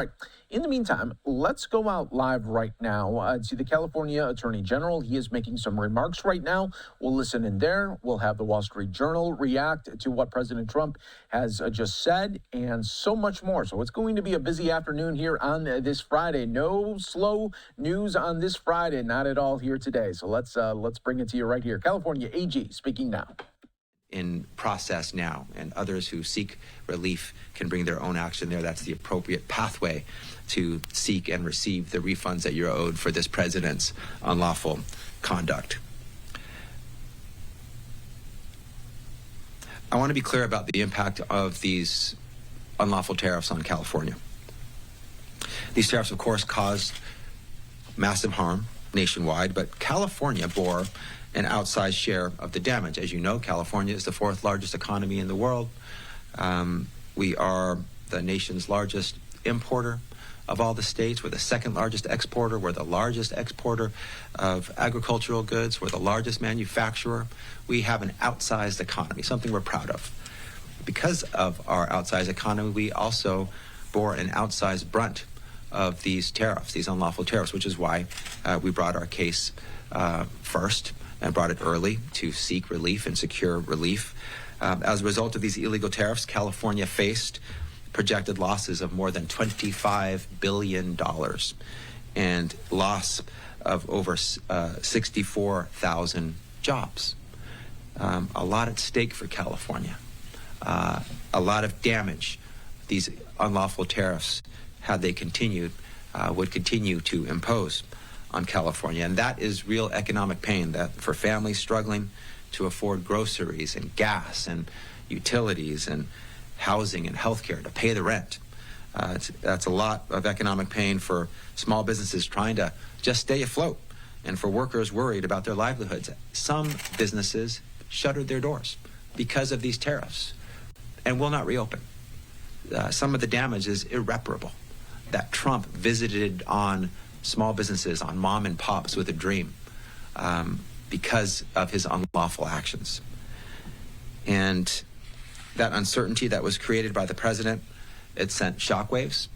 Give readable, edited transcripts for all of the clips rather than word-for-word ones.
Right. In the meantime, let's go out live right now to the California Attorney General. He is making some remarks right now. We'll listen in there. We'll have the Wall Street Journal react to what President Trump has just said and so much more. So it's going to be a busy afternoon here on this Friday. No slow news on this Friday, not at all here today. So let's bring it to you right here. California AG speaking now. In process now, and others who seek relief can bring their own action there. That's the appropriate pathway to seek and receive the refunds that you're owed for this president's unlawful conduct. I want to be clear about the impact of these unlawful tariffs on California. These tariffs, of course, caused massive harm nationwide, but California bore an outsized share of the damage. As you know, California is the fourth largest economy in the world. We are the nation's largest importer of all the states. We're the second largest exporter. We're the largest exporter of agricultural goods. We're the largest manufacturer. We have an outsized economy, something we're proud of. Because of our outsized economy, we also bore an outsized brunt of these tariffs, these unlawful tariffs, which is why we brought our case first and brought it early to seek relief and secure relief. As a result of these illegal tariffs, California faced projected losses of more than $25 billion and loss of over 64,000 jobs. A lot at stake for California. A lot of damage these unlawful tariffs, had they continued, would continue to impose on California. And that is real economic pain that for families struggling to afford groceries and gas and utilities and housing and healthcare, to pay the rent. That's a lot of economic pain for small businesses trying to just stay afloat, and for workers worried about their livelihoods. Some businesses shuttered their doors because of these tariffs and will not reopen. Some of the damage is irreparable. That Trump visited on small businesses, on mom and pops with a dream, because of his unlawful actions. And that uncertainty that was created by the president, it sent shockwaves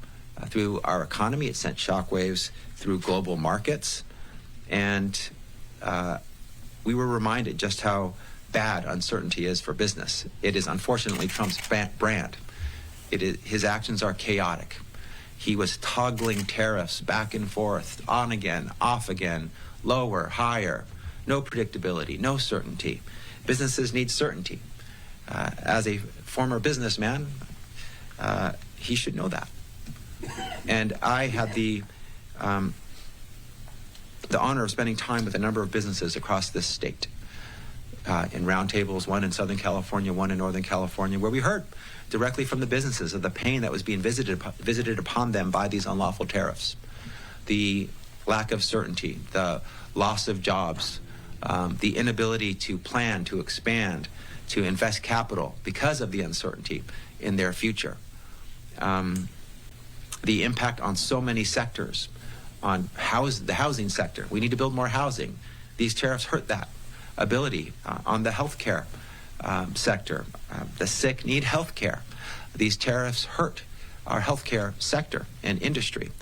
through our economy. It sent shockwaves through global markets. And we were reminded just how bad uncertainty is for business. It is unfortunately Trump's brand. His actions are chaotic. He was toggling tariffs back and forth, on again, off again, lower, higher, no predictability, no certainty. Businesses need certainty. As a former businessman, he should know that. And I had the honor of spending time with a number of businesses across this state, in roundtables, one in Southern California, one in Northern California, where we heard directly from the businesses of the pain that was being visited upon them by these unlawful tariffs. The lack of certainty, the loss of jobs, the inability to plan, to expand, to invest capital because of the uncertainty in their future. The impact on so many sectors, on the housing sector. We need to build more housing. These tariffs hurt that ability. On the healthcare sector, the sick need healthcare. These tariffs hurt our healthcare sector and industry.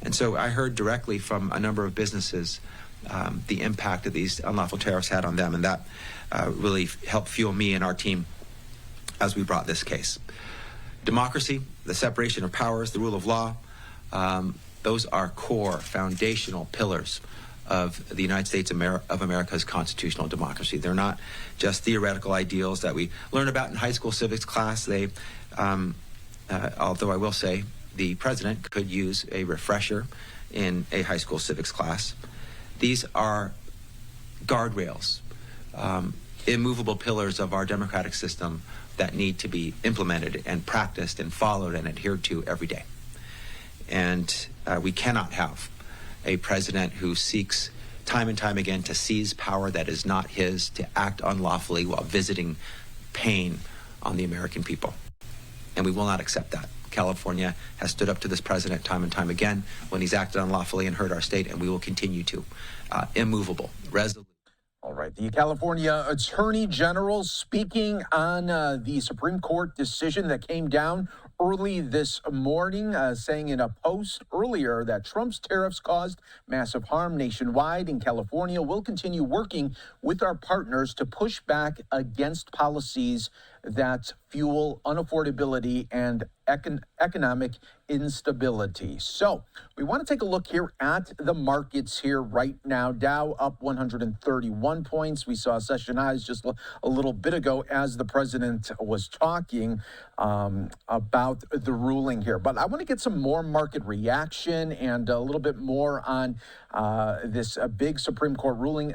And so I heard directly from a number of businesses the impact that these unlawful tariffs had on them, and that really helped fuel me and our team as we brought this case. Democracy, the separation of powers, the rule of law, those are core, foundational pillars of the United States of America's constitutional democracy. They're not just theoretical ideals that we learn about in high school civics class. They, although I will say the president could use a refresher in a high school civics class. These are guardrails, immovable pillars of our democratic system that need to be implemented and practiced and followed and adhered to every day. And we cannot have a president who seeks time and time again to seize power that is not his, to act unlawfully while visiting pain on the American people. And we will not accept that. California has stood up to this president time and time again when he's acted unlawfully and hurt our state, and we will continue to. Immovable, resolute. All right. The California Attorney General speaking on the Supreme Court decision that came down early this morning, saying in a post earlier that Trump's tariffs caused massive harm nationwide. In California, we'll continue working with our partners to push back against policies that fuel unaffordability and economic instability. So we want to take a look here at the markets here right now. Dow up 131 points. We saw session highs just a little bit ago as the president was talking about the ruling here. But I want to get some more market reaction and a little bit more on this big Supreme Court ruling